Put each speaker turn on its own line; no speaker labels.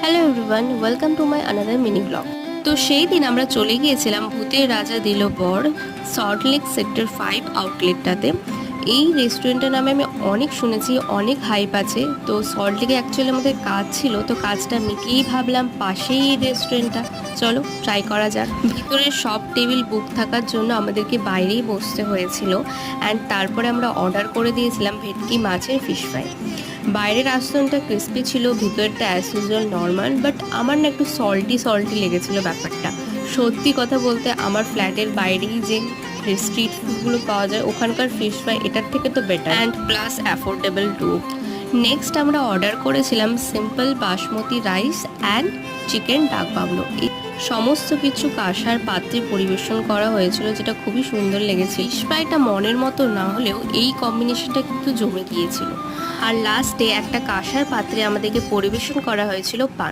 Hello everyone, welcome to my another mini blog. তো সেই দিন আমরা চলে গিয়েছিলাম ভূতের রাজা দিল বর সল্টলেক সেক্টর 5 আউটলেটটাতে। এই রেস্টুরেন্টের নামে আমি অনেক শুনেছি, অনেক হাইপ আছে। তো সল্টলেকে অ্যাকচুয়ালি আমাদের কাজ ছিল, তো কাজটা মিটিয়েই ভাবলাম পাশেই এই রেস্টুরেন্টটা, চলো ট্রাই করা যাক। ভিতরে সব টেবিল বুক থাকার জন্য আমাদেরকে বাইরেই বসতে হয়েছিল। অ্যান্ড তারপরে আমরা অর্ডার করে দিয়েছিলাম ভেটকি মাছের ফিশ ফ্রাই। বাইরের আস্তনটা ক্রিস্পি ছিল, ভিতরটা অ্যাজ ইউজুয়াল নর্মাল, বাট আমার না একটু সল্টি সল্টি লেগেছিল ব্যাপারটা। সত্যি কথা বলতে আমার ফ্ল্যাটের বাইরেই যে স্ট্রিট ফুডগুলো পাওয়া যায় ওখানকার ফিশ ফ্রাই এটার থেকে তো better and plus affordable too. Next আমরা অর্ডার করেছিলাম simple basmati rice and chicken dak bungalow. সমস্ত কিছু কাঁসার পাত্রে পরিবেশন করা হয়েছিল, যেটা খুবই সুন্দর লেগেছে। ফিশ ফ্রাইটা মনের মতো না হলেও এই কম্বিনেশনটা কিন্তু জমে গিয়েছিল। আর লাস্টে একটা কাঁসার পাত্রে আমাদেরকে পরিবেশন করা হয়েছিল পান।